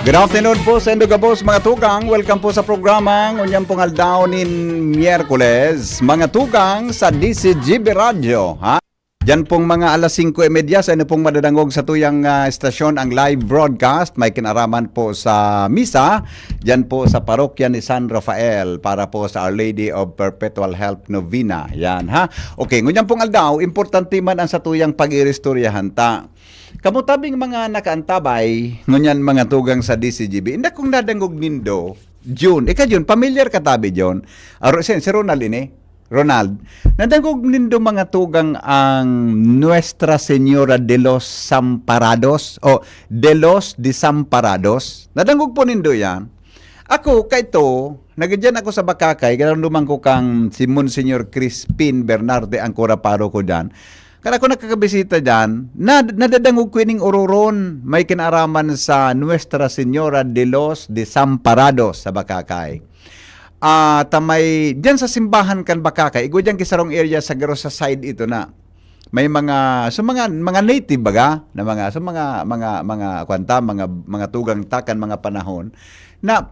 Good afternoon po sa Indoga Boss, mga tugang. Welcome po sa programang Unyang pong aldaw ni Miyerkules, mga tugang sa DCGB Radio. Ha? Diyan pong mga alas 5:30 sa inyo pong madadangog sa tuyang estasyon ang live broadcast. May kinaraman po sa misa, diyan po sa parokya ni San Rafael para po sa Our Lady of Perpetual Help Novena. Yan ha. Okay, ngunyan pong aldaw, importante man ang sa tuyang pag-irestoryahan ta. Kamutabing mga nakaantabay, ngunyan mga tugang sa DCGB, hindi kong nadangog nindo, June, June, familiar ka tabi, John? Si Ronald ini, Ronald, nadangog nindo mga tugang ang Nuestra Señora de los Desamparados, o de los Desamparados, nadangog po nindo yan. Ako, kaito, nagadyan ako sa Bakakay, ganun lumang ko kang si Monsignor Crispin Bernarde ang kuraparo ko dyan. Kaya ako nakakabisita dyan, nadadangog ko ining ururon, may kinaraman sa Nuestra Señora de los Desamparados sa Bakakay. Tamay, dyan sa simbahan kan Bakakay, igo dyan kisarong area sa garo sa side ito na. May mga native baga, na mga kwanta, mga tugang takan, mga panahon, na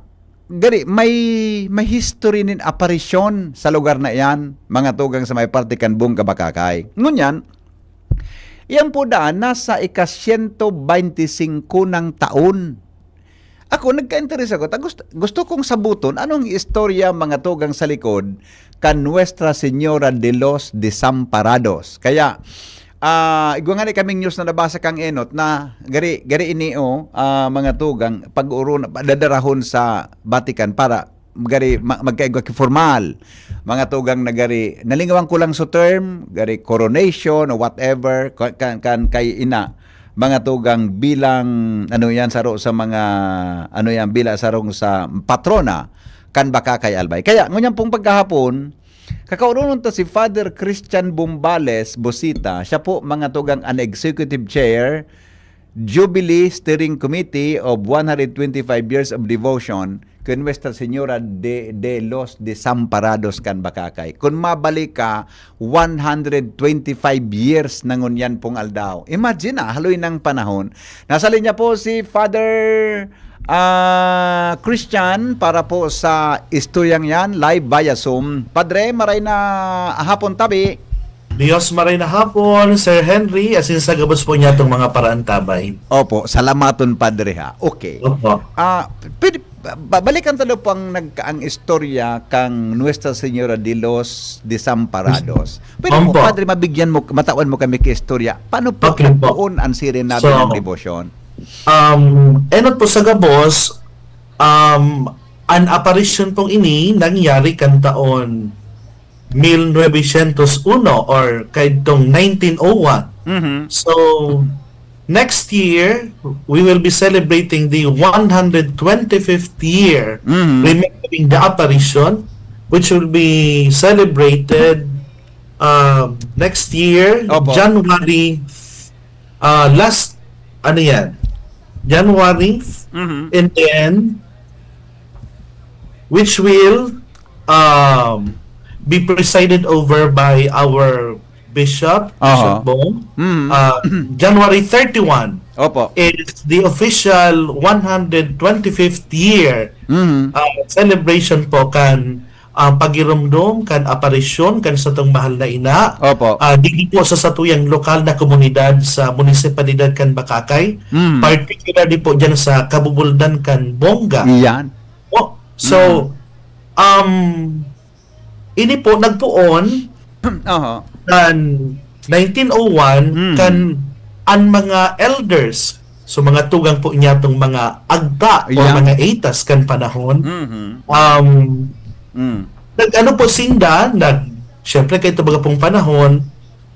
gari, may history nin aparisyon sa lugar na yan, mga tugang sa may parte kan buong Kabakakay. Ngunyan, yan po daan, nasa ika-125 ng taon. Ako, nagka-interest ako. Gusto kong sabuton, anong istorya mga tugang sa likod kan Nuestra Señora de los Desamparados. Kaya, igwangani kaming news na nabasa kang enot na gari inio mga tugang pag-uro dadarahon sa Vatican para gari magkaigwa formal mga tugang na gari nalingawang ko lang sa term gari coronation o whatever kan kay ina mga tugang bilang ano yan saro sa mga ano yan bila sarong sa patrona kan Bakakay Albay. Kaya ngunyan pong pagkahapon kakaurunon to si Father Christian Bumbales Bosita. Siya po mga tugang an executive chair Jubilee Steering Committee of 125 years of devotion kay Nuestra Señora de los Desamparados kan Bakakay. Kung mabalik ka 125 years nangunyan pong aldaw. Imagine haloy ng panahon. Nasa linya po si Father Christian para po sa istoryang yan live via Zoom. Padre, maray na hapon tabi. Diyos maray na hapon, Sir Henry, asin sa gabos po niya itong mga parantabay. Opo, salamaton Padre ha. Okay. Opo. Balikan talo po ang istorya kang Nuestra Señora de los Desamparados. Pwede mo, Padre, mabigyan mo, matawan mo kami kay istorya. Paano po Okay po. poon ang sirenado ng devotion? Enot po sa gabos, an apparition pong ini nangyari kan taon 1901 or kaitong 1901. Mm-hmm. So, next year, we will be celebrating the 125th year remembering the apparition, which will be celebrated next year, Opo. January, January, and then, which will be presided over by our Bishop Bong. January 31 Opo. is the official 125th year celebration po kan pagirumdum kan aparisyon kan sa tong mahal na ina. Opo. Dili po sa satuyang lokal na komunidad sa munisipalidad kan Bakakay, particularly po dyan sa Kabubuldan kan Bongga. Iyan. So, ini po nagpuon kan 1901 kan ang mga elders, so mga tugang po niya tong mga agta o mga etas kan panahon. Nag-ano po sinda, syempre kay ito baga pong panahon,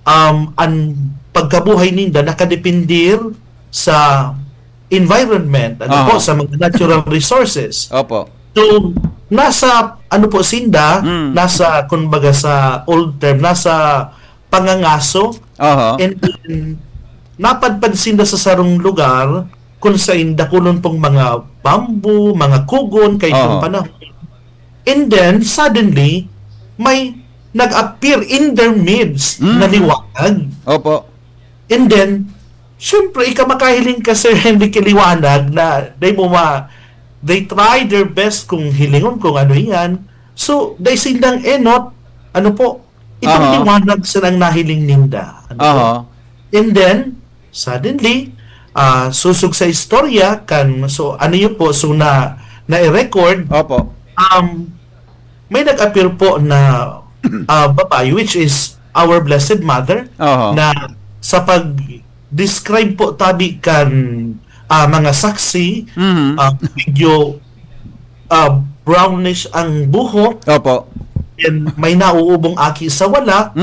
ang pagkabuhay ninda nakadepindir sa environment, po, sa mga natural resources. Opo. So, nasa sinda, nasa kumbaga sa old term, nasa pangangaso, and napadpad sinda sa sarong lugar kung sa dakunon pong mga bamboo, mga kugon kay itong panahon. And then suddenly may nag-appear in their midst na liwanag. Opo. And then syempre, ika makahiling ka Sir Henry kiliwanag na they try their best kung hilingon kung ano yan. So, dahil sindang enot, ano po, itong liwanag sa nang nahiling ninda. Ano po? And then, suddenly, susog sa istorya kan, so ano yun po, so na-record, Opo. may nag-appear po na babae, which is our Blessed Mother, na sa pag-describe po tabi kan mga saksi, medyo brownish ang buhok, Opo. and may nauubong aki sa wala,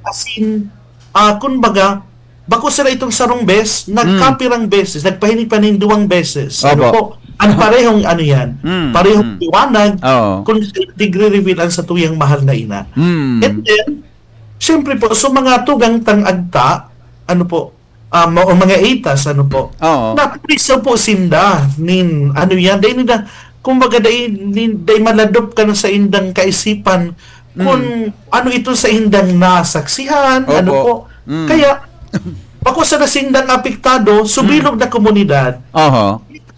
as in, kumbaga, bako sila itong sarong bes, nagkapirang beses, nagpahinig-panin duwang beses. Ano Opo. po, ang parehong ano yan, parehong liwanag, Oo. kung tigre-reveal ang sa tuyang mahal na ina. And then, syempre po, so mga tugang tang-agta, ano po, o mga itas, ano po, Oo. naprisa po sinda, ano yan, dahil nila, kumbaga, dahil maladop ka na sa indang kaisipan, kung ano ito sa indang nasaksihan, Opo. ano po, kaya, ako sa nasindang apektado, subilog na komunidad,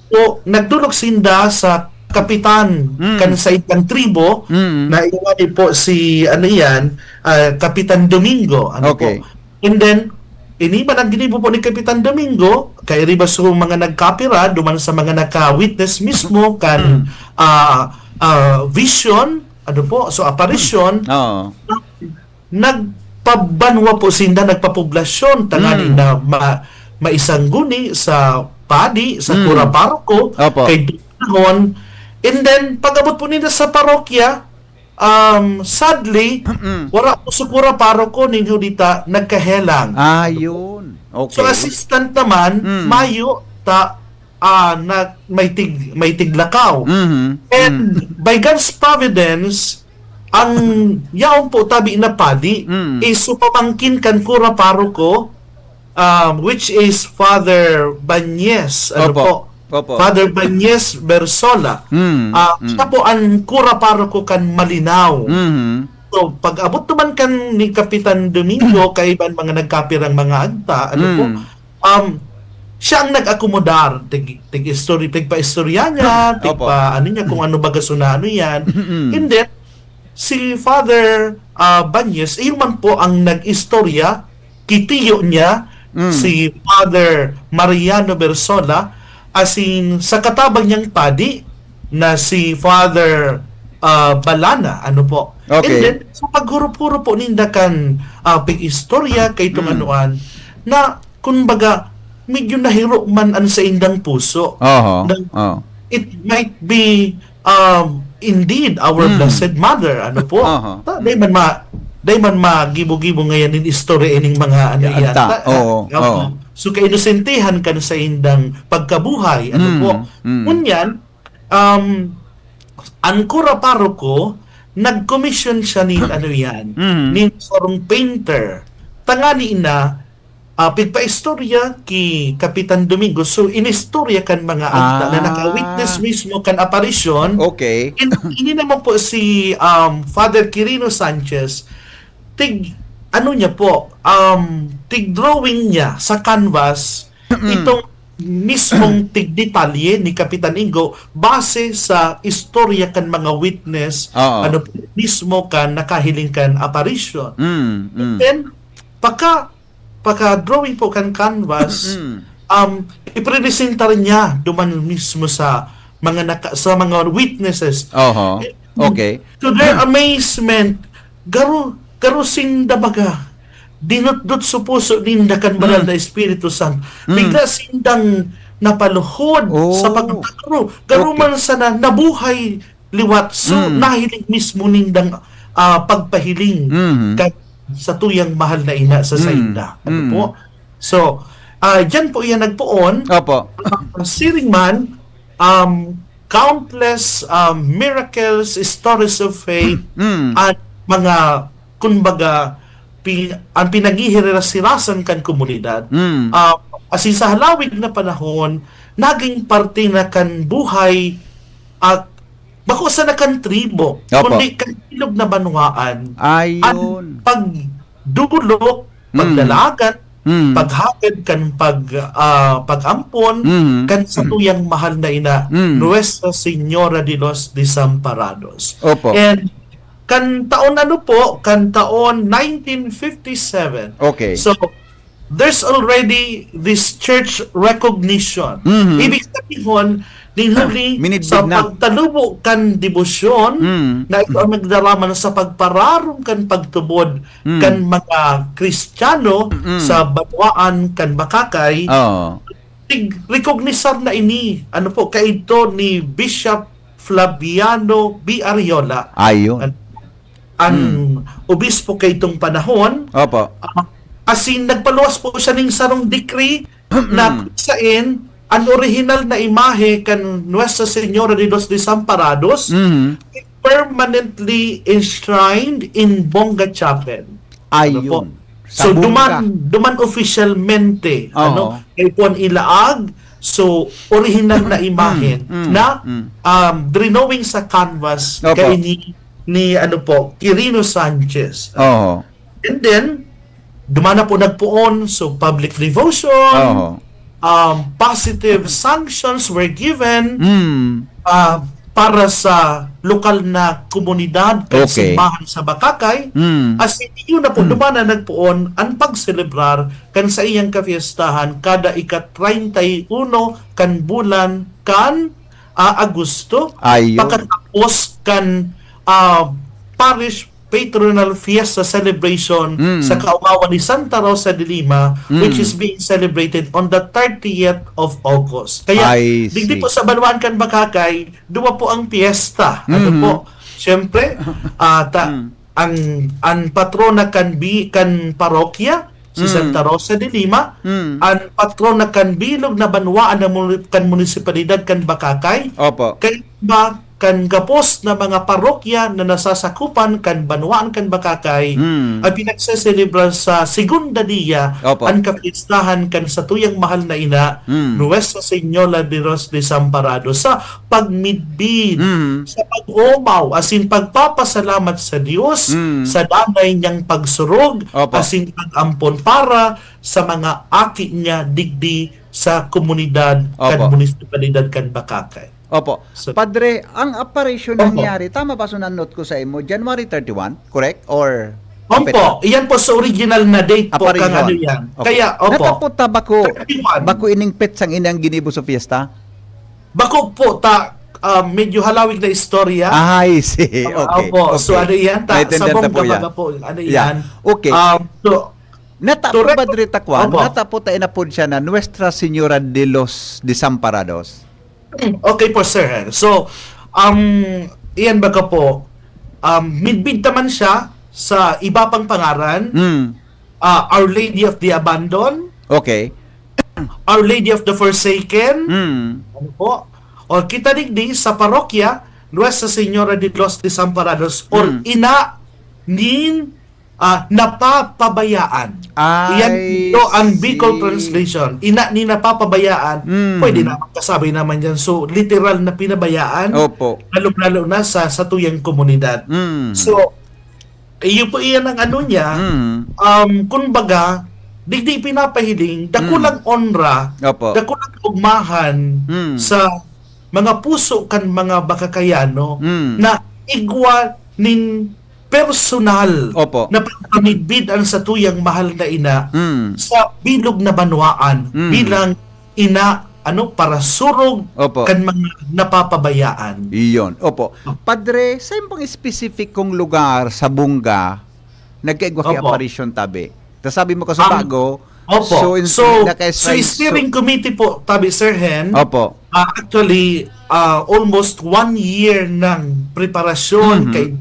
so, nagdulog sinda sa kapitan kan sa ibang tribo na iwani po si ano yan, Kapitan Domingo, ano Okay. po. And then iniba ang ginibo po ni Kapitan Domingo kay riba so mga nagkapira duman sa mga naka-witness mismo kan vision, ano po, so apparition, nagpabanwa po sinda, nagpapoblasyon tangani na maisangguni sa padi, sa kura paroko, kay Dunahon. And then, pag-abot po nila sa parokya, sadly, wala po sa kura paroko ninyo dita nagkahelang. Yun. Okay. So, assistant naman, mayo, may tiglakaw. And by God's providence, ang yaong po tabi na padi is supamangkin kan kura paroko, which is Father Banyes, ano po? Father Banyes Bersola. Siya po ang kura paroko kan Malinaw. So, pag-abot naman kan ni Kapitan Domingo, kaiban mga nagkapirang mga agta, ano po, siya ang nag-akomodar, tig-story, tig-pa-istorya niya, ano niya, kung ano bagasuna, ano yan. And then, si Father Banyes, iyon man po ang nag-istorya, kitiyo niya, si Father Mariano Bersola, as in, sa katabang niyang padi, na si Father Balana, ano po. Okay. And then, so paghurup-hurup po ninda kan pig-istorya, kay itong anuan, na, kumbaga, medyo nahiro man an sa indang puso. It might be indeed our Blessed Mother, ano po. Day man magibo-gibo ngayon in istorya ining mga ano yan. So kainosentihan kan sa indang pagkabuhay, ano po. Ngunyan, ang kura paroko, nag-commission siya ni ano yan, ni sorong painter. Tangani na, pigpa-istorya ki Kapitan Domingo. So, inistorya kan mga agta na naka-witness mismo kan apparition. Okay. Ini naman po si Father Quirino Sanchez, ano niya po, tig-drawing niya sa canvas, itong mismong tig-detalye ni Kapitan Ingo base sa istorya kan mga witness, ano po, mismo kan nakahiling kan apparition. And then, pagka-drawing po kan canvas, ipresentar niya duman mismo sa mga witnesses. Okay. To their amazement, garo sinda baga, dinut-dut sa puso ninda kan banal na Espiritu Santo. Bigla sindang napaluhod sa pagkakaro. Garo man sana nabuhay liwat. So, nahiling mismo nindang pagpahiling sa tuyang mahal na ina sa sainda. Ano po? So, dyan po yan nagpoon. Siring man, countless miracles, stories of faith, at mga, kumbaga, ang pinaghihirasirasan kan komunidad. Asin sa halawig na panahon, naging parte na kan buhay at bako sa nakan tribo, kundi kan ilog na banwaan. At pagdulok, pagdalagan, paghatid kan pagampon kan sa tuyang mahal na ina Nuestra Señora de los Desamparados. Opo. And kan taon kan taon 1957. Okay. So there's already this church recognition. Ibig sabihin, dinhuli Minidbid sa na. pagtalubo kan debosyon na ito ang nagdaraman sa pagpararong kan pagtubod kan mga Kristiyano sa Banwaan kan Bakakay. Oo. Recognisar na ini, kaito ni Bishop Flaviano B. Ariola. Ayun. Ang obispo kay itong panahon. Opo. Asin nagpaluwas po siya ng sarong decree na sain ang original na imahe kan Nuestra Señora de los Desamparados permanently enshrined in Bonga Chapel. Ayun. So Sa Bunga. duman officialmente Oo. kay puan ilaag, so original na imahe na drawing sa canvas Opo. kay ni Quirino Sanchez. Oo. And then dumana po nagpuon, so public devotion, Oo. positive sanctions were given Mm. para sa lokal na komunidad kay Okay. simbahan sa Bakakay. As in, yun na po, dumana nagpuon ang pagselebrar kan sa iyang kafiestahan kada ika-31 kan bulan kan Agosto. Ayun. Pagkatapos kan parish patronal fiesta celebration sa kaugawan ni Santa Rosa de Lima, which is being celebrated on the 30th of August. Kaya I digdi see. po sa Banwaan kan Bakakay, dua po ang piyesta. Po? Siyempre, ang patrona kan parokya si Santa Rosa de Lima, ang patrona kan bilog na banwaan ng kan munisipalidad kan Bakakay, Opo. kay ba kan gapos na mga parokya na nasasakupan kan Banwaan kan Bakakay ay pinagseselebrar sa segunda dia Opo. ang kapistahan kan sa tuyang mahal na ina Nuestra Señora de los Desamparados sa pagmidbid, sa pag-umaw, asin pagpapasalamat sa Diyos sa danay niyang pagsurog, Opo. asin pag-ampon para sa mga aki niya digdi sa komunidad kan Opo. munisipalidad kan Bakakay. Opo. So- Padre, ang apparition Opo. nangyari, tama ba sunanot ko sa imo? January 31, correct? Or Opo, iyan po sa original na date po apparition? kang ano yan. Okay. Kaya, opo, Nataputa bako 31. bako ining petsang inang ginibo sa fiesta? bako po medyo halawig na istorya. Ay, see. Okay. Opo, okay. so ano yan? Naintindihan Sabong ta po yan. kabaga po, ano Yeah. yan? Okay. So, Natapo Correct. Padre Takwan, Opo. nataputa inapod siya na Nuestra Señora de los Desamparados. okay po sir. So, iyan baga po, midbid naman siya sa iba pang pangaran, Our Lady of the Abandoned, Okay. Our Lady of the Forsaken, ano po? O kita digdi sa parokya Nuestra Señora de los Desamparados or ina nin napapabayaan. Iyan ito ang Bicol translation. Ina ni napapabayaan. Pwede na magkasabi naman yan. So literal na pinabayaan. Opo. Lalo na sa tuyang komunidad. So iyo po iyan ang ano niya. Kumbaga digdi pinapahiling dakulang onra, Opo. dakulang ugmahan sa mga puso kan mga Bakakayano na igwa ning personal Opo. na pagpamidbid ang sa tuyang mahal na ina sa bilog na banwaan bilang ina para surog Opo. kan mga napapabayaan. Iyon. Opo. Padre, sa impang specific kong lugar sa Bunga, nagkaigwa kay Opo. apparition tabi. Tapos sabi mo ka sa bago, Opo. in- So naka-strike- steering committee po, tabi Sir Hen, Opo. actually, almost 1 year ng preparasyon kay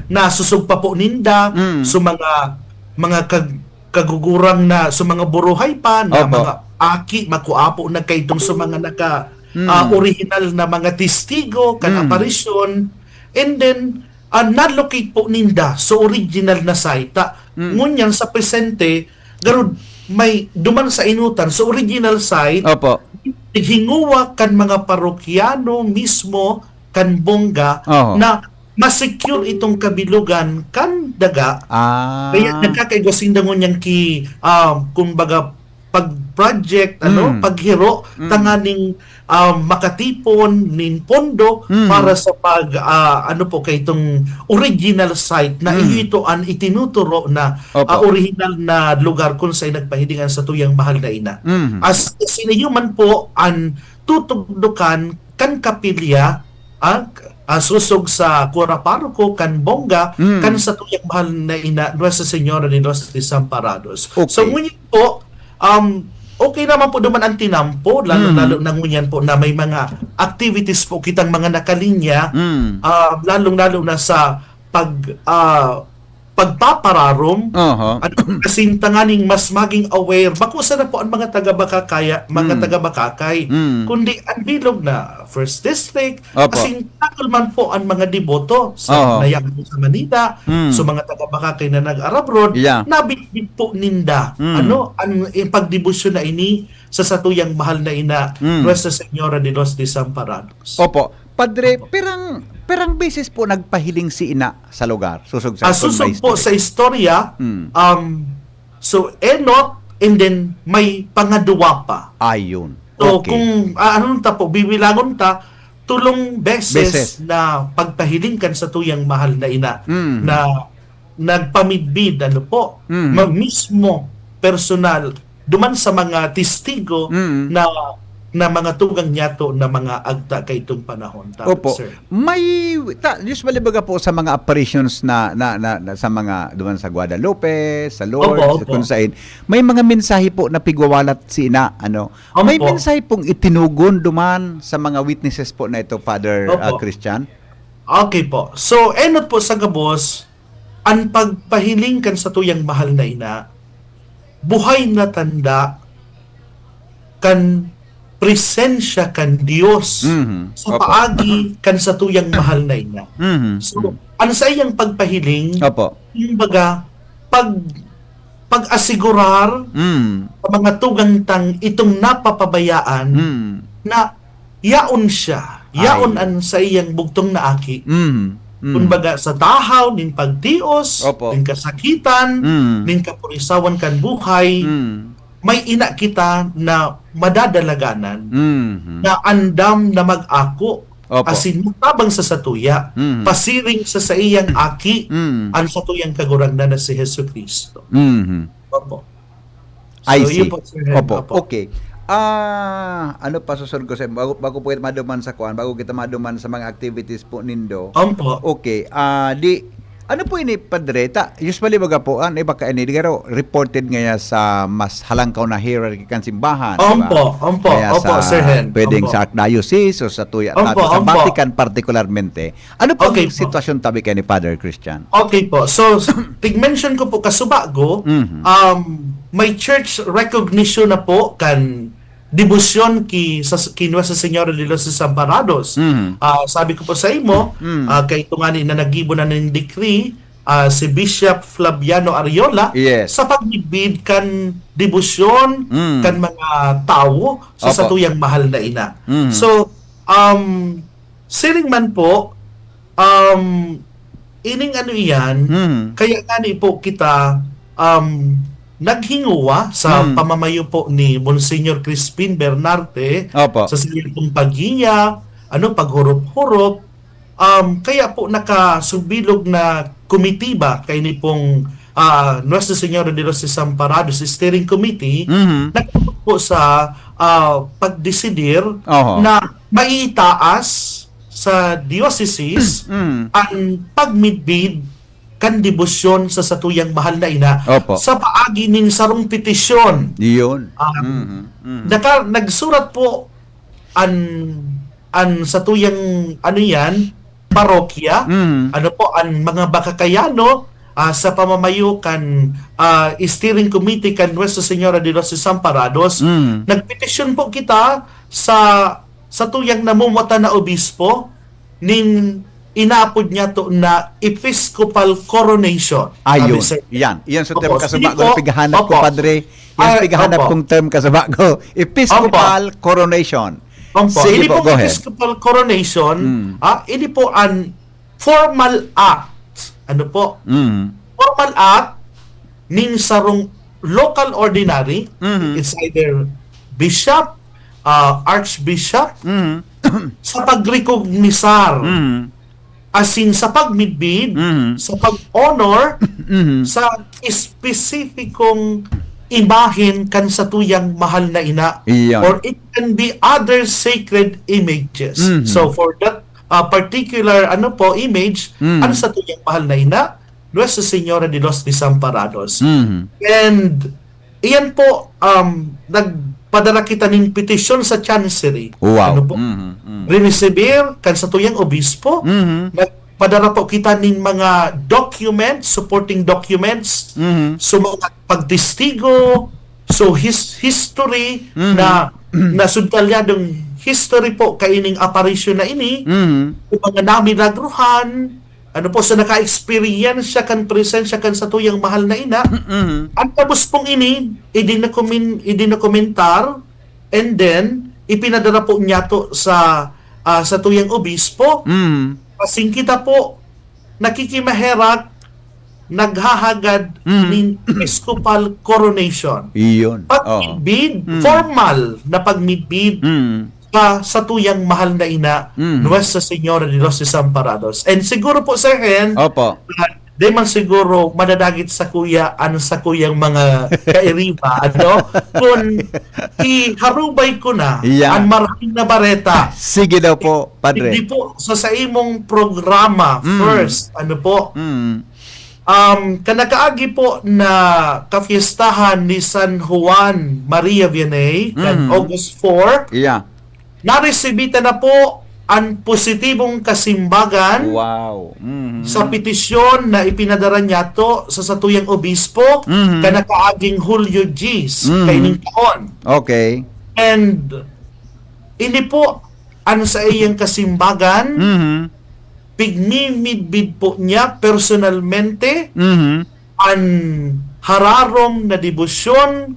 na susog pa po ninda so mga kagugurang na so mga buruhay pa na Opo. mga aki makuapo na kay itong sa mga original na mga testigo kan apparition, and then na-locate po ninda so original na site ngunyan sa presente garud may duman sa inutan so original site Opo. hinguwa kan mga parokyano mismo kan Bunga Oo. na ma-secure itong kabilugan kan daga. Kaya nagkakaigosinda mo niyang kumbaga pag-project, paghiro, tanganing makatipon nin pondo para sa kay itong original site na itoan itinuturo na original na lugar kung saan nagpahilingan sa tuyang mahal na ina. As sinayuman po ang tutugdukan kan kapilya susog sa Cura Parroco kan Bongga kan sa tuyang mahal na ina Nuestra Señora de los Desamparados. So ngunit po okay naman po naman ang tinampo, lalo na ngunyan po na may mga activities po kitang mga nakalinya, lalong-lalo na sa pagpapararom, kasing tanganing mas maging aware, bakusa na po ang mga taga-Bakakay, kundi ang bilog na First District, kasing takol man po ang mga deboto sa nayak po sa Manila, so mga taga-Bakakay na nag-Arab Road, nabitbit po ninda, ang pagdibusyon na ini sa satuyang mahal na ina, Nuestra Señora de los Desamparados. Opo. Padre, perang beses po nagpahiling si ina sa lugar. Susog sa susog po sa istorya. So Enot, and then may pangaduwa pa. Ayun. So kung bibilangon ta, tulong beses na pagpahiling kan sa tuyang mahal na ina na nagpamidbid mismo personal duman sa mga testigo na mga tugang nyato na mga agta kay itong panahon. Opo. Sir. Usually baga po sa mga apparitions na sa mga duman sa Guadalupe, sa Lourdes, kung saan, may mga mensahe po na pigwawalat si ina. May mensahe pong itinugon duman sa mga witnesses po na ito, Father Christian? Okay po. So, enot po sa gabos, ang pagpahiling kan sa tuyang mahal na ina, buhay na tanda kan presensya kan Dios sa paagi kan sa tuyang mahal na ina. So, ang sa iyang pagpahiling, yung baga, pag-asigurar sa mga tugang tang itong napapabayaan na yaon siya, yaon ang sa iyang bugtong na aki. Kumbaga sa tahaw, ning pagtios, ning kasakitan, ning kapurisawan kan buhay, may ina kita na madadalaganan na andam na mag-ako asin mutabang sa satuya pasiring sa iyang aki ang satuyang kagurangnan na si Hesus Kristo. Opo. I see. Opo. Okay. Ano pa susunod ko sa bago po kita maduman sa kuan, bago kita maduman sa mga activities po nindo. Okay. Ano po ini, Padre? Usually baga po, iba ka ini, reported ngayon sa mas halangkaw na hierarchy kan simbahan. Opo, Sir Hen. Pwedeng sa Archdiocese o sa sa Vatican particularmente. Ano po ang sitwasyon tabi kayo ni Father Christian? Okay po. So, tig-mention ko po kasubago, may church recognition na po kan debosyon ki Nuestra Señora de los Desamparados. Sabi ko po sa imo, kay tungani na nagibo na ng decree si Bishop Flaviano Ariola sa pagbibid kan debosyon kan mga tao sa satuyang mahal na ina. So, siring man po, ining ano iyan, kaya gani po kita naghinguwa sa pamamayo po ni Monsignor Crispin Bernarte sa silipong paghiya, paghurup-hurup, kaya po nakasubilog na komitiba kay ni pong Nuestra Señora de los Desamparados Steering Committee nagtapos po sa pagdesidir na maiitaas sa diocese ang pagmidbid kan debosyon sa satuyang mahal na ina sa paagi ning sarong petisyon. Iyon. Nagsurat po ang satuyang parokya, ang mga Bakakayano sa pamamayo kan steering committee kan Nuestra Señora de los Desamparados. Nagpetisyon po kita sa tuyang namumuta na obispo ning inaapod niya to na Episcopal Coronation. Ayun. Yan sa term kasabago. Pigahanap ko, Padre. Yan pigahanap kong term kasabago. Episcopal Coronation. Sige po, Episcopal Coronation, ini po an formal act nagpamalat ning sarong local ordinary, it's either bishop, archbishop, sa pagrekognisar, asin sa pagmidbid, sa pag-honor, sa espesipikong imahen kan sa tuyang mahal na ina, Iyon. or it can be other sacred images. So for that particular image, ano sa tuyang mahal na ina, Nuestra Señora de los Desamparados. And iyan po, nagpadala kita ng petisyon sa Chancery. Wow. Ano po? Rinisibir kan sa tuyang obispo. Nagpadala po kita ng mga documents, supporting documents, so mga pagtestigo, so history na nasudtalyadong history po kaining apparition na ini, yung mga namilagruhan, ano po, sa naka-experience siya kan presensya kan sa tuyang mahal na ina. Ang tapos pong ini, idinakomentar, and then, ipinadala po niya to sa tuyang obispo. Kasing kita po, nakikimaherak, naghahagad ng episcopal coronation. Iyon. Pagmidbid, formal na pagmidbid, sa tuyang mahal na ina, Nuestra Señora de los Desamparados. And siguro po, Sir Hen, Opo. di man siguro madadagit sa sa kuyang mga kairiba, kung iharubay ko na Yeah. ang maraming na bareta. Sige daw po, Padre. Hindi po, sa imong programa, first, kanakaagi po na kafiestahan ni San Juan Maria Vianney, August 4, Yeah. naresibita na po ang positibong kasimbagan Wow. sa petisyon na ipinadara niya to sa satuyang obispo kanakaaging Julio G's kaining taon. Okay. And ini po ang sa iyang kasimbagan, pigmimidbid po niya personalmente ang hararom na debosyon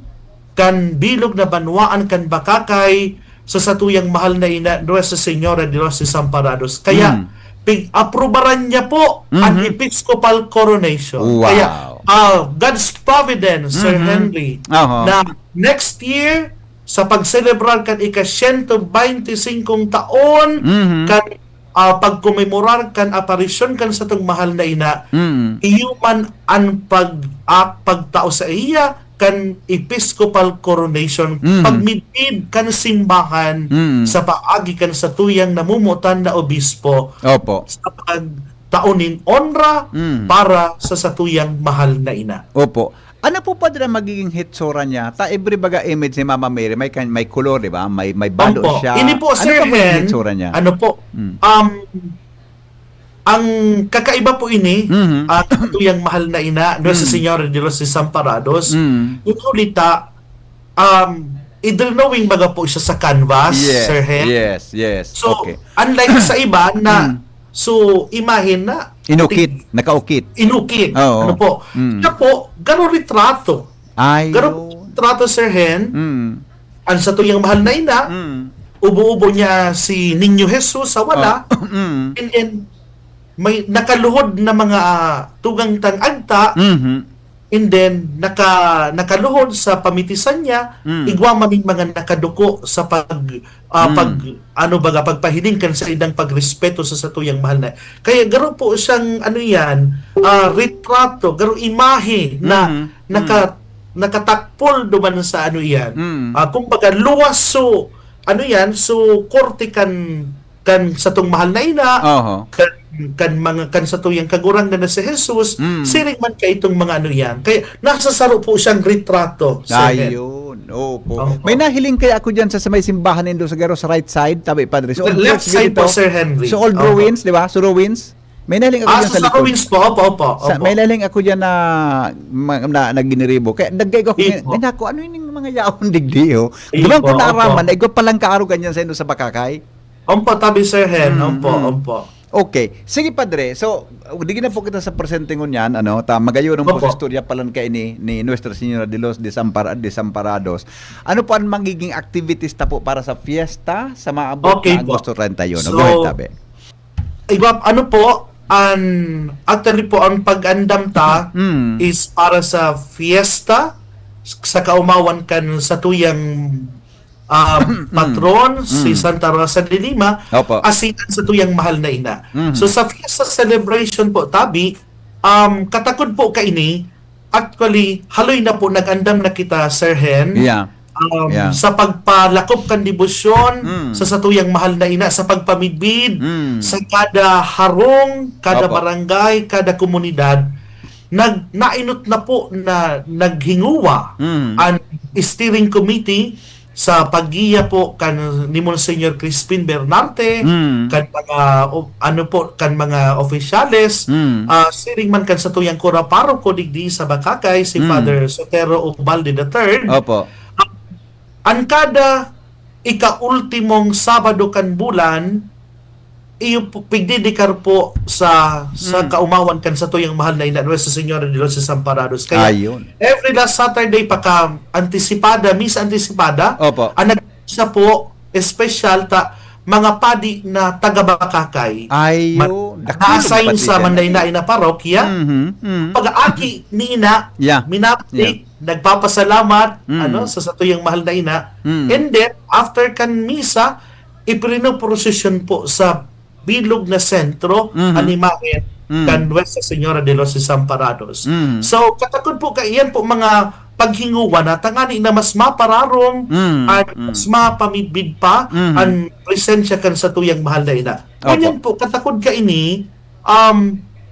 kan bilog na banwaan kan bakakay sa satuyang mahal na ina, Nuestra Señora de los Desamparados. Kaya, pig-aprobaran niya po ang episcopal coronation. Wow. Kaya, God's providence, Sir Henry, na next year, sa pag-celebrar kan ika-125 taon, kan pag-commemorar kan aparisyon kan sa itong mahal na ina, iyuman ang pagtao sa iya, kan episcopal coronation, pagmidbid kan simbahan sa paagi kan sa tuyang namumutan na obispo, Opo. sa pagtaunin honra para sa satuyang mahal na ina. Opo. Ano po, Padre, magiging hitsura niya? Every baga image ni Mama Mary, may color, di ba? May balo Opo. siya. Ini po, Sir ano po magiging Hen, hitsura niya? Ang kakaiba po ini, tuyang mahal na ina, Nuestra Señora de los Desamparados, yung ulita, idrenowing baga po siya sa canvas, Yes, Sir Hen. yes. So, Okay. unlike sa iba na, so, imahin na, Inukit, nakaukit. inukit, Oo. ano po. Siya po, gano'ng retrato. Ay, Gano'ng retrato, Sir Hen, ang sa tuyang mahal na ina, ubo-ubo niya si Niño Jesus sa wala, and then, may nakaluhod na mga tugang tang-agta, and then nakaluhod sa pamitisan niya, igwa maming mga nakaduko sa pagpahiling kan sa idang pagrespeto sa satuyang mahal na. Kaya garo po siyang retrato, garo imahe na nakatakpol duman sa iyan. Kumbaga luwas so korte kan sa tong mahal na ina, kan sa tuyang kagurang na si Jesus, siring man kay itong mga yan. Kaya nasasaro po siyang retrato. ayun. Opo. May nahiling kaya ako dyan sa may simbahan nindo sa garo sa right side, tabi, Padre. So, The left side po, Sir Henry. So, old ruins, di ba? So, ruins. May nahiling ako dyan sa sa likod. ruins po, opo. May nahiling ako dyan na giniribo. Kaya nagay ko, Ipo. ay nako, ano yung mga yaon digdi, oh. Ipo, Dumang ko naaraman, opo. ay ko palang kaaro ganyan sa ino sa bakakay. Ompo, tabi, Sir Hen. Ompo. Okay. Sige, Padre. So, digin na po kita sa presentingon yan, magayon ng Opo. posistorya palan kay ni Nuestra Señora de los Desamparados. Ano po ang magiging activities ta po para sa fiesta sa maabot Okay na po. Agosto 31? So, Go ahead, tabi. Ano po, Actually po, ang pag-andam ta is para sa fiesta sa kaumawan kan sa tuyang patron si Santa Rosa de Lima, Opo. asinan sa tuyang mahal na ina. So sa fiesta celebration po tabi, katakod po kaini, actually haloy na po nag-andam na kita, Sir Hen. Yeah. Yeah. Sa pagpalakop kan debosyon sa satuyang mahal na ina, sa pagpamidbid sa kada harong, kada Opo. barangay, kada komunidad, nainot na po na naghinguwa ang steering committee sa paggiya po kan ni Monsignor Crispin Bernarte, kan mga kan mga opisyales, steering man kan sa tuyang kura paroko digdi sa Bakakay si Father Sotero Ubalde III. Opo. Ang kada ika-ultimong Sabado kan bulan, iyo pigdidikar po sa kaumawan kan sa tuyang mahal na ina Nuestra Señora de los Desamparados. Kaya Ayun. every last Saturday paka antisipada, misa antisipada, Opo. ang nag-isa po espesyal ta mga padi na taga-Bakakay. Ayun. Na-assign sa Mandaynay na parokya. Pag-aaki ni ina, Yeah. minapit, nagpapasalamat sa satuyang mahal na ina. And then, after kan misa, ipinoprosesyon po sa bilog na sentro, animahin, kan Nuestra Señora de los Desamparados. So, katakod po kaiyan po mga paghinguwa na tangani na mas mapararong at mas mapamidbid pa ang presensya kan sa tuyang mahal na ina. Ganyan po, katakod ka ini,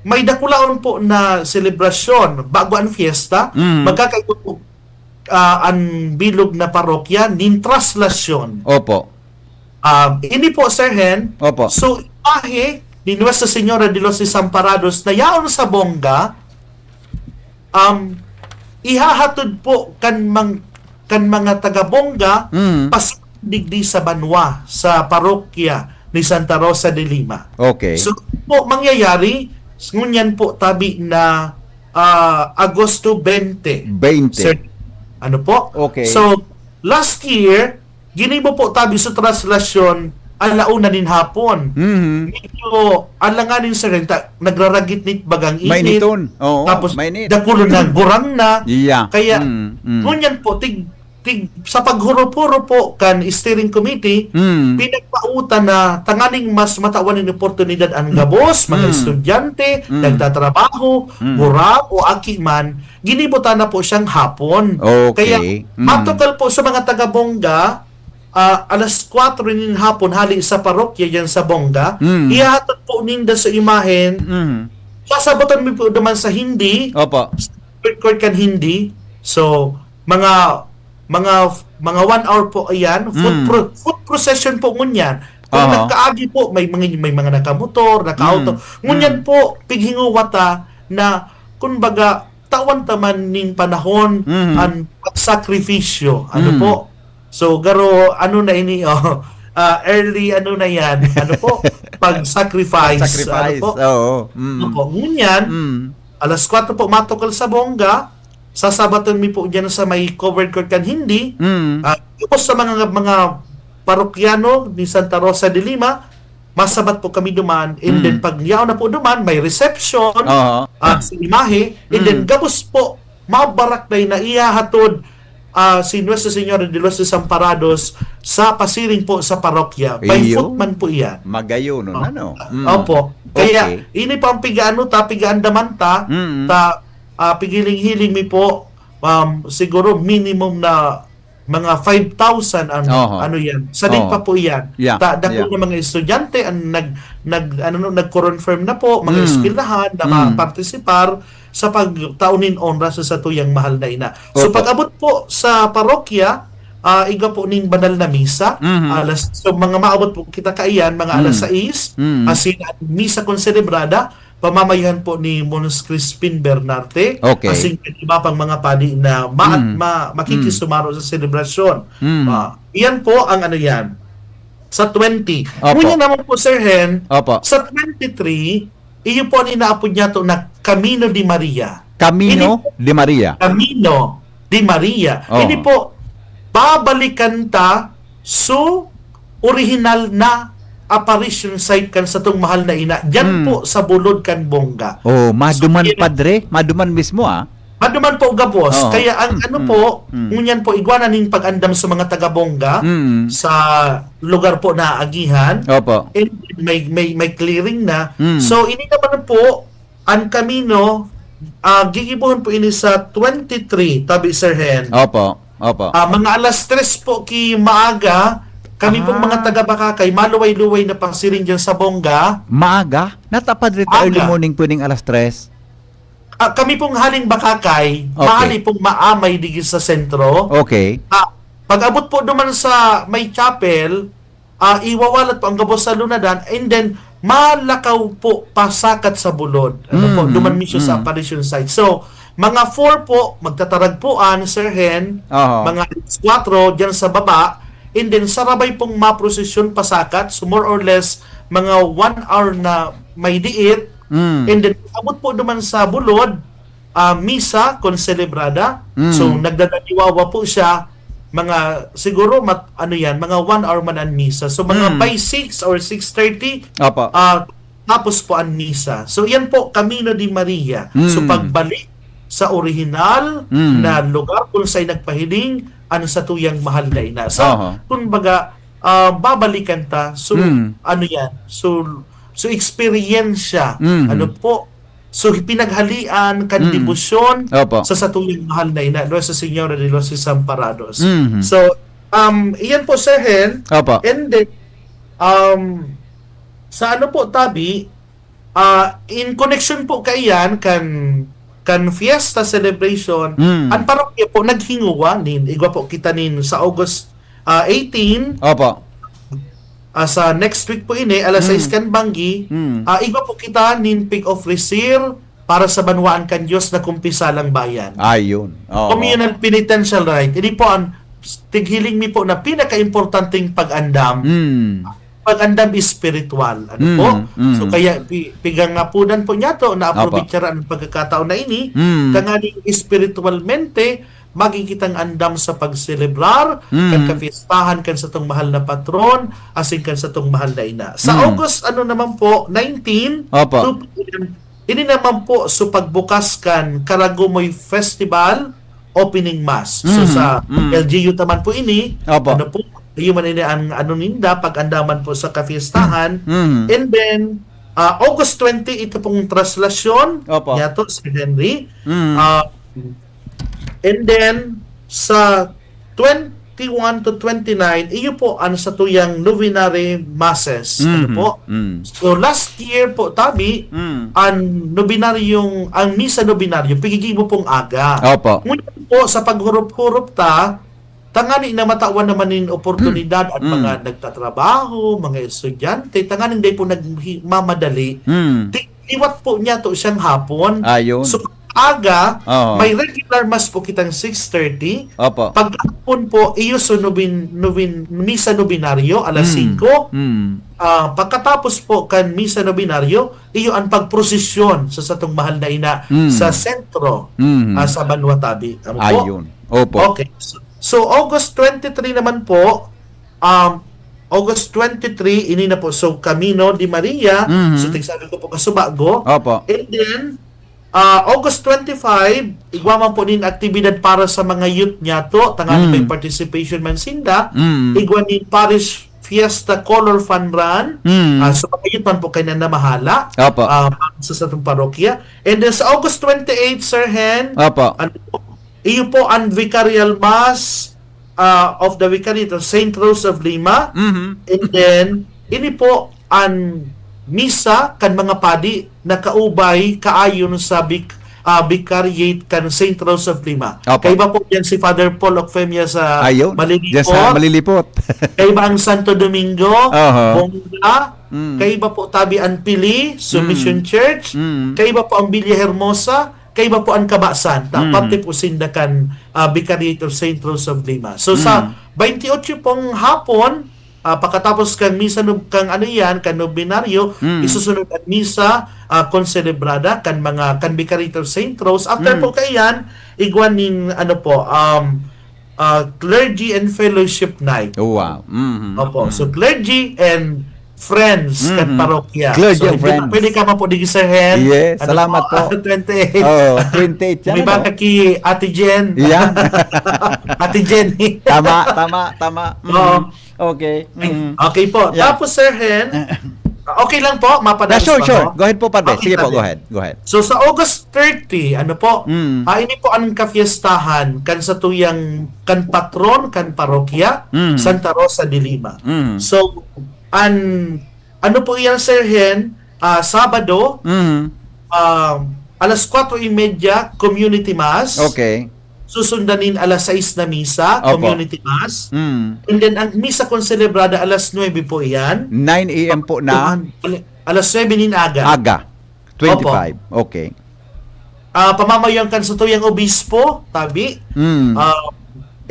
may dakulaon po na selebrasyon bago ang fiesta, magkakaibot po ang bilog na parokya nin traslasyon. Opo. Ini po, Sir Hen, Opo. so imahe ni Nuestra Señora de los Desamparados na yaon sa bongga, ihahatod po kan mga taga-bongga pasigdigdi sa banwa sa parokya ni Santa Rosa de Lima. Okay. So po mangyayari ngunyan po tabi na Agosto 20. 20. Sir, ano po? Okay. So last year ginibo po tabi sa translasyon alauna din hapon. Medyo alanganin sa renta, nagraragit-nit bagang init. Mainiton. Oo, Tapos mainit. dakulo na burang na. Yeah. Kaya ngunyan po sa paghuro-huro po kan steering committee, pinagpautan na tanganing mas matawan ng oportunidad ang gabos, mga estudyante, nagtatrabaho, burang o aki man, ginibutan na po siyang hapon. Okay. Kaya matukal po sa mga taga-bongga, alas 4 nin hapon hali sa parokya yan sa Bongga, ihatod po ninda sa imahen, sasabotan mo po naman sa hindi, Opo. record kan hindi, so mga 1 hour po ayan, food procession po ngunyan. Kung nagkaagi po, may mga nakamotor, naka-auto, ngunyan po, pighinguwata na, kumbaga, tawan taman ning panahon ang pagsakripisyo. Ano po? So, garo, ano na ini, early, ano na yan, ano po, pag-sacrifice. Sacrifice. Ano po? Oo. Ano po? Ngunyan, alas 4 po matukal sa Bongga, sasabaton mi po dyan sa may covered court kan hindi, tapos sa mga parokyano ni Santa Rosa de Lima, masabat po kami duman, and then pag yaw na po duman, may reception, sa imahe, and then gabos po, mabarak na iyahatod si Nuestra Señora de los Desamparados sa pasiring po sa parokya. By Iyo. foot man po iyan. Magayo nun, ano? Opo. Kaya, ini pang pigaano ta, pigaan daman ta, pigiling-hiling mi po, siguro minimum na mga 5,000 ano yan. Saling pa po yan. Yeah. Dako ng mga estudyante ang nag-confirm na po, mga eskwelahan na ma-participar sa pagtaunin onra sa satuyang mahal na ina. So pag-abot po sa parokya, iga po ning banal na misa, so mga maabot po kita kaiyan, mga alas 6, asin misa kon celebrada, pamamayan po ni Mons Crispin Bernarte, Okay. asin iba pang mga padi na makikisumaro sa selebrasyon. Iyan po ang ano yan, sa 20. Opo. Ngunyan naman po, Sir Hen, Opo. sa 23, iyo po ang inaapod niya to na Camino de Maria. Camino de Maria. Camino de Maria. Oh. Ini po, babalikan ta so original na apparition site kan sa tong mahal na ina. Diyan po sa bulod kan bongga. Oh, maduman padre, maduman mismo Maduman po gabos. Oo. Kaya ang ano po, ngunyan po igwanan ning pag-andam sa mga taga-bongga sa lugar po na agihan. Opo. And may clearing na. Mm. So ini naman po ang Camino gigibuhon po ini sa 23 tabi Sir Hen. Opo. Opo. Mga alas 3 po ki maaga kami pong mga taga-Bakakay maluway-luway na pangsiring dyan sa bongga. Maaga? Natapad rito Maaga. early morning pwedeng alas 3. Kami pong haling Bakakay, Okay. mahali pong maamay digi sa sentro. Okay. Pag-abot po naman sa may chapel, iwawalat po ang gabos sa lunadan, and then malakaw po pasakat sa bulod. Po, duman mismo sa apparition site. So, mga 4 po, magtataragpuan, Sir Hen, Oo. mga 4 dyan sa baba, and then sarabay pong maprosesyon pasakat, so more or less, mga 1 hour na may diit, and then abot po naman sa bulod, misa con celebrada. So nagdadaliwawa po siya mga siguro mga 1 hour man ang misa. So mga by 6 or 6:30 Opo. tapos po ang misa. So yan po Camino de Maria. So pagbalik sa original na lugar kung sa'y nagpahiling ano sa tuyang mahal na ina. So kumbaga babalikan ta. So ano yan? So experience siya. Ano po? So pinaghalian kan debosyon Opo. sa satuyang mahal na ina, Nuestra Señora de los Desamparados. Mhm. So iyan po Sir Hen. Opo. And then sa ano po tabi in connection po kayan kan fiesta celebration ang parokya po naghinguwa nin igwa po kita nin sa August 18 Opo. sa next week po ini alas 6 kan banggi igwa po kita nin pick of resir para sa banwaan kan Diyos na kumpisalang bayan. Ayun. Oo. Communal penitential right. Ini po ang tighiling mi po na pinaka-importanting pag-andam. Pag-andam is spiritual. Ano po? So kaya pigang nga po dan po niya to na aprobitsaran ang pagkakataon na ini kanganing espiritualmente magigitang andam sa pagselebrar kan kapistahan kan sa tong mahal na patron asin kan sa tong mahal na ina. Sa August naman po 19 Opo. ini naman po so pagbukas kan Karagumoy Festival opening mass. So sa LGU taman po ini Opo. ano po yung man ini ang ninda pag-andaman po sa kapistahan. And then August 20 ito pong traslasyon Opo. yato si Henry. And then sa 21 to 29 iyo po ang sa tuyang novenary masses. Ano po? So last year po tabi ang novenaryong ang misa novenaryo pigigibo pong aga. Opo. Ngunit po sa paghurup-hurup tangani na matawan naman nin oportunidad at mga nagtatrabaho, mga estudyante, tangani hindi po nagmamadali. Iwat po niya to siyang hapon. Ayun. So aga, Oo. may regular mass po kitang 6:30. Opo. Pagkapon po, iyo so misa novenaryo alas 5. Pagkatapos po kan misa novenaryo, iyo ang pagprosesyon sa satong mahal na ina sa sentro sa Banwatabi. Ano po? Ayun. Opo. Okay. So August 23 naman po, August 23, ini na po. So, Camino de Maria. So, tigsabi ko po kasubago. Opo. And then, August 25, igwaman po din aktibidad para sa mga youth niya to. Tangan may participation man sinda. Igwan din Parish Fiesta Color Fun Run. So, mga youth man po kayo na mahala. Opo. Sa satong parokya. And then, sa August 28, Sir Hen, Opo. iyo po ang Vicarial Mass of the Vicariate of St. Rose of Lima. And then, ini po ang misa kan mga padi na kaubay kaayon sa Vicariate kan St. Rose of Lima. Opo. Kaiba po yan si Father Paul Ocfemia sa Ayun. Diyan Malilipot. sa Malilipot. Kaiba ang Santo Domingo, Oho. Bongga. Kaiba po tabi ang Pili, Submission Church. Kaiba po ang Villa Hermosa. Kaiba po ang Kabasan. Pati po sindakan Vicariate of St. Rose of Lima. So sa 28 pong hapon, pagkatapos kang misa kang kan novenaryo, isusunod ang misa con celebrada kan Vicariate of St. Rose. After po kayan, igwan ning clergy and fellowship night. Oh, wow. Opo. So clergy and friends kan parokya. Clergy and hindi friends. na pwede ka man po di Sir Hen. Yes, salamat po. 28. Oh, 28 yan. May baka ki Ate Jen. Yeah. Ate Jenny. Tama. Oo. Okay. Okay po. Yeah. Tapos Sir Hen, okay lang po, mapadalas Sure. pa po. Go ahead po, Padre. Okay, Sige po, Padre. go ahead. So sa August 30, ano po, ini po ang kafiestahan kan sa tuyang kan patron kan parokya Santa Rosa de Lima. So ano po yan Sir Hen, Sabado, alas 4:30 community mass. Okay. Susundanin alas 6 na misa, Opo. community mass. And then ang misa kon celebrada alas 9 po yan. 9 a.m. po na Alas 7 nin aga. aga. 25. Okay. Pamamayan kan sa tuyang obispo, tabi.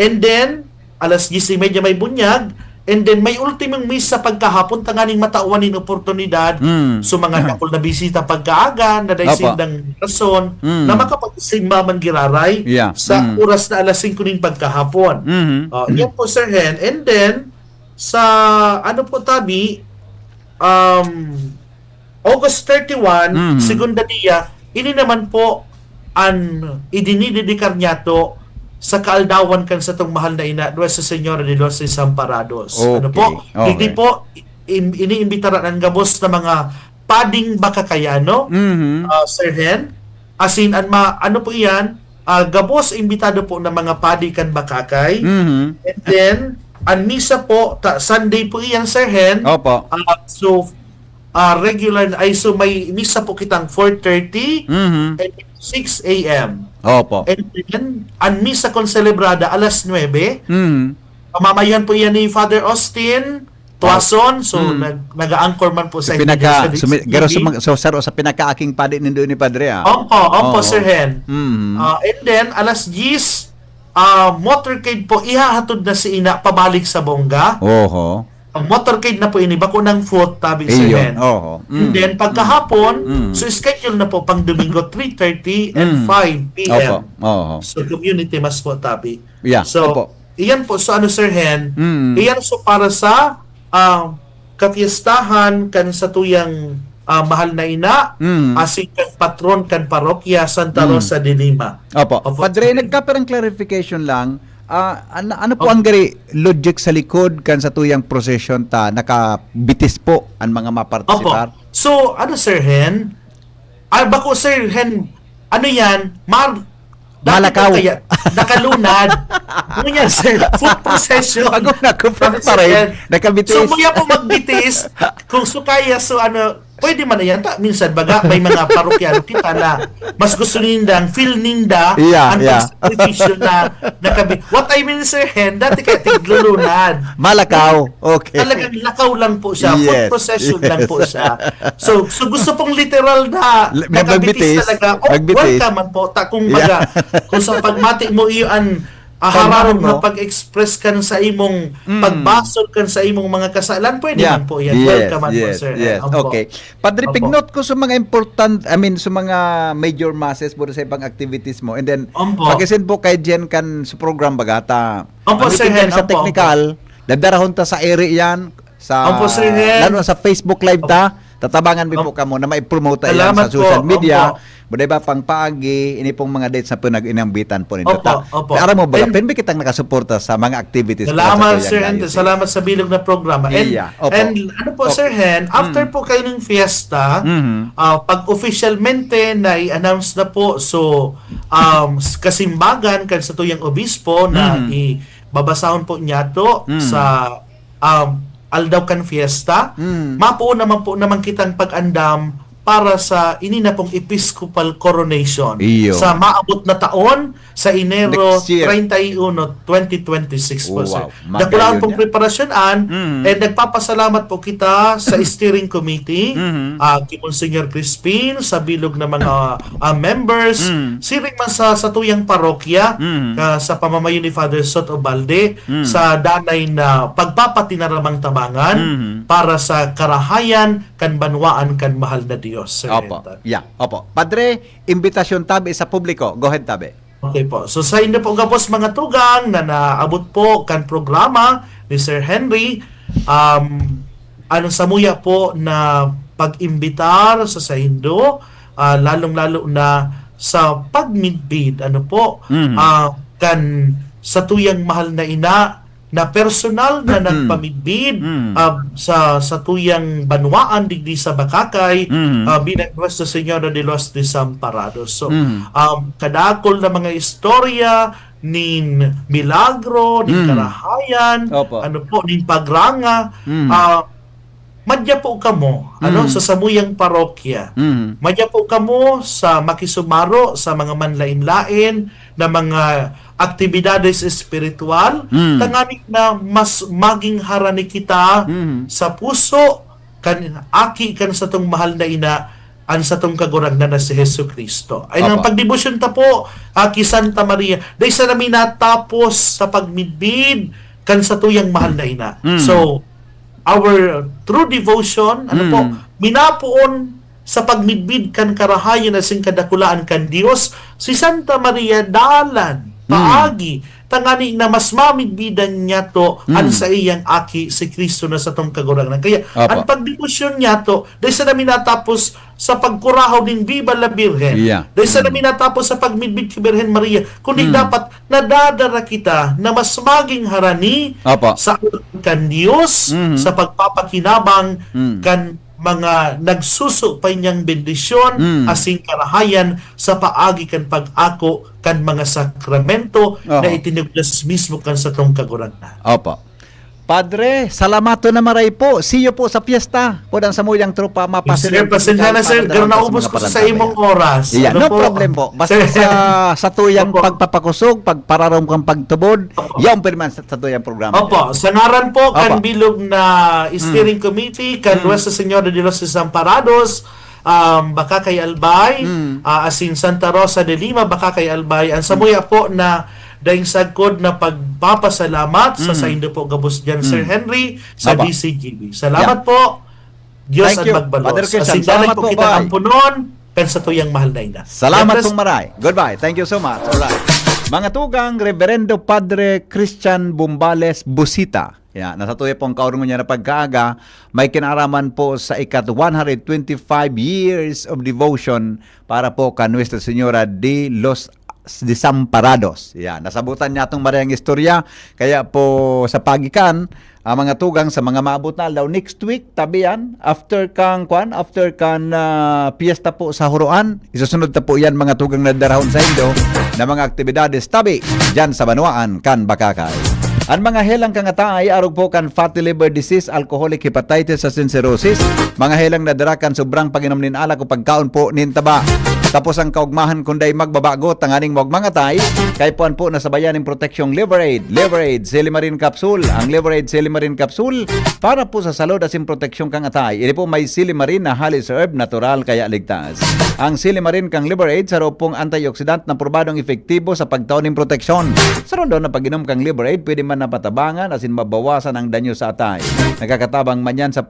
And then, alas 10:30 may bunyag. And then, may ultimong misa pagkahapon, tanganing matauan ng oportunidad so mga dakol na bisita pagkaaga, na Opo. daisindang rason, na makapagsimba man giraray Yeah. sa oras na alas 5 nin pagkahapon. Yan po, Sir Hen. And then, sa, ano po tabi, August 31, segunda dia, ini naman po ang idinidedikar niya to sa kaaldawan kan sa tong mahal na ina Nuestra Señora de los Desamparados. Okay. Ano po? Okay. Hindi po iniimbitaran ang gabos na mga pading bakakayano, Sir Hen. As in, ano po iyan? Gabos imbitado po ng mga padi kan bakakay. And then, ang misa po, Sunday po iyan, Sir Hen. Opo. So, regular, so may misa po kitang 4:30 and 6 a.m. Opo. And then, ang misa kon celebrada alas 9. Pamamayan po yan ni Father Austin Tuason. So, nag-anchor man po sa sa pinakaaking padi nindo ni Padre. Opo, Sir Hen. And then, alas 10, motorcade po, ihahatod na si ina pabalik sa Bongga. Oho. Ang motorcade na po ini, bako ng foot, tabi Sir Hen. Oho. And then, pagkahapon, so schedule na po pang Domingo 3:30 and 5 p.m. Oho. So, community mas po, tabi. Yeah. So, Opo. iyan po, so ano Sir Hen, iyan so para sa kapiestahan kan sa tuyang mahal na ina, asing kan patron kan parokya Santa Rosa de Lima. Opo. Padre, nagkaperang clarification lang. Ano po ang gari logic sa likod kan sa tuyang procession ta nakabitis po ang mga mapartisipar? Opo. So, ano Sir Hen? Bako Sir Hen, ano yan? Malakaw. Kaya, nakalunad. Ano yan, Sir? Food procession. Bago na-confirm pa rin. Nakabitis. So, muya po magbitis. Kung sukaya, so ano, pwede man na yan. Minsan, baga, may mga parokyano kita na mas gusto nindang, feel ninda, ang pag-sacrificio na nakabit. What I mean, Sir Hen, dati kaya tiglulunad. Malakaw. Okay. Talagang lakaw lang po siya. Yes. Food procession lang po siya. So gusto pong literal na nakabitis talaga. Welcome man po. Kung baga, kung sa pagmati mo iyon hararong na pag-express kan sa imong pagbasol kan sa imong mga kasalan, pwede man po yan. Welcome man po, Sir. Okay. Padre, pignot ko sa mga important, sa mga major masses po sa ibang activities mo. And then, pag-isend po kay Jen kan sa program bagata. Sir Hen. Sa technical, dadarahon ta sa area yan, Sir Hen. lalo sa Facebook Live ta, tatabangan mo po kamo na mai-promote yan sa social media. Buday ba pang paagi, ini pong mga dates na po nag-inambitan po nito. Para mo ba, pinbi kitang nakasuporta sa mga activities. Salamat, Sir Hen. Salamat sa bilog na programa. And ano po, Sir Hen, after po kayo ng fiesta, pag officialmente na i-announce na po, so, kasimbagan kan sa tuyang obispo na ibabasahon po niya to sa Aldaw kan fiesta, mapuo naman po naman kitang pag-andam para sa inina pong Episcopal Coronation sa maabot na taon sa Enero 31, 2026 po, sir. Nakulaan pong preparasyon and nagpapasalamat po kita sa steering committee, kay Monsignor Crispin, sa bilog na mga members, siring man sa tuyang parokya, sa pamamayo ni Father Soto Balde, sa danay na pagpapatinaramang tabangan para sa karahayan kan banwaan kan mahal na Diyos. Sir. Opo. Padre, imbitasyon tabi sa publiko. Go ahead, tabi. Okay po. So sa inyo po gapos mga tugang na naabot po kan programa ni Sir Henry, ano samuya po na pag-imbitar sa Saindo, lalong-lalo na sa pagmidbid, ano po, kan sa tuyang mahal na ina na personal na nagpamidbid sa tuyang banwaan digdi sa Bakakay, bilang Nuestra Señora de los Desamparados. So, kadakol na mga istorya nin milagro, nin karahayan, ano po, nin pagranga, madya po kamo sa samuyang parokya. Madya po kamo sa makisumaro sa mga manlain-lain na mga aktibidades espiritual, tangani na mas maging harani kita sa puso kan aki kan sa tong mahal na ina an sa tong kagurangnan na si Hesus Kristo. Ay nang pagdebosyon ta po aki Santa Maria, dahil sa namin natapos sa pagmidbid kan sa tuyang mahal na ina. So our true devotion, ano po, minapuon sa pagmidbid kan karahayan na sing kadakulaan kan Dios, si Santa Maria dalan paagi tangani na mas mamidbidan niya to an sa iyang aki si Kristo na sa tong kagurangnan. Kaya ang pagdebosyon niya to dahil sa namin natapos sa pagkurahaw din Viva la Virgen, dahil sa namin natapos sa pagmidbid kay Birhen Maria, kundi dapat nadadara kita na mas maging harani sa kan Dios, sa pagpapakinabang kan mga nagsuso pa niyang bendisyon asing karahayan sa paagi kan pag-ako kan mga sakramento na itinuglas mismo kan sa tong kagurangnan. Padre, salamato na maray po. See you po sa piyesta. Podang sa muyang tropa mapasin. Sir, pasensya na sir, pero naubos ko sa imong oras. No problem po. Basta sa tuyang pagpapakusog, pagpararom kang pagtubod, yung pirman sa tuyang programa. Sa ngaran po, kan bilog na steering committee, kan Nuestra Señora de los Desamparados, Bakakay Albay, asin Santa Rosa de Lima, Bakakay Albay, ang samuya po na daing sagkod na pagpapasalamat sa Saindo po gabos dyan, Sir Henry, sa DCGB. Salamat po. Diyos at magbalos. Salamat po, kita ang punon, kan sa tuyang mahal na ina. Salamat pong maray. Goodbye. Thank you so much. Alright. Mga tugang, Reverendo Padre Christian Bumbales Busita. Nasa tuya pong kaurungan niya na pagkaaga, may kinaraman po sa ikat 125 years of devotion para po ka Nuestra Señora de los Desamparados. Nasabutan niya itong marayang istorya. Kaya po sa pagikan, mga tugang sa mga maabot na daw next week, tabi yan, after kang piyesta po sa Huruan, isusunod na po yan mga tugang na darahon sa Indo na mga aktibidades tabi dyan sa Banuaan kan Bakakay. Ang mga helang kangatay arog po kan fatty liver disease, alcoholic hepatitis sa cirrhosis, mga helang nadarakan sobrang paginom nin alak o pagkaon po nin taba. Tapos ang kaugmahan kunday magbabago tanganing magmangatay kay puan po nasabayan ng proteksyong Liver Aid Silimarin Capsule. Ang Liver Aid Silimarin Capsule para po sa salud asin proteksyong kang atay. Ini po may Silimarin na halis herb natural kaya ligtas. Ang Silimarin kang Liver Aid sa pong antioxidant na probadong epektibo sa pagtaon ng proteksyon. Sa rondo na pag-inom kang Liver Aid, pwede man napatabangan asin mabawasan ang danyo sa atay. Nakakatabang man yan sa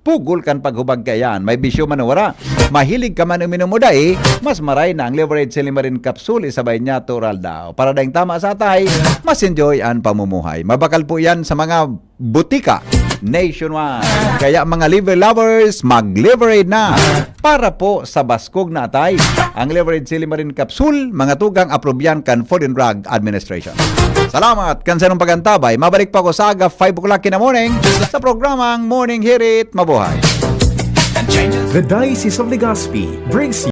pugol kan paghubag kayan. May bisyo man wala. Mahilig ka man uminom mo dai, mas maray na ang Liver Aid Silimarin Capsule isabay niya tural daw. Para daing tama sa atay, mas enjoy ang pamumuhay. Mabakal po yan sa mga butika nationwide. Kaya mga liver lovers, mag-Liver Aid na para po sa baskog na atay. Ang Liver Aid Silimarin Capsule, mga tugang aprobyan kan Food and Drug Administration. Salamat kan sa nung pagantabay. Mabalik pa ko sa aga 5 o'clock in the morning sa programang Morning Hirit. Mabuhay. The Diocese of Legazpi brings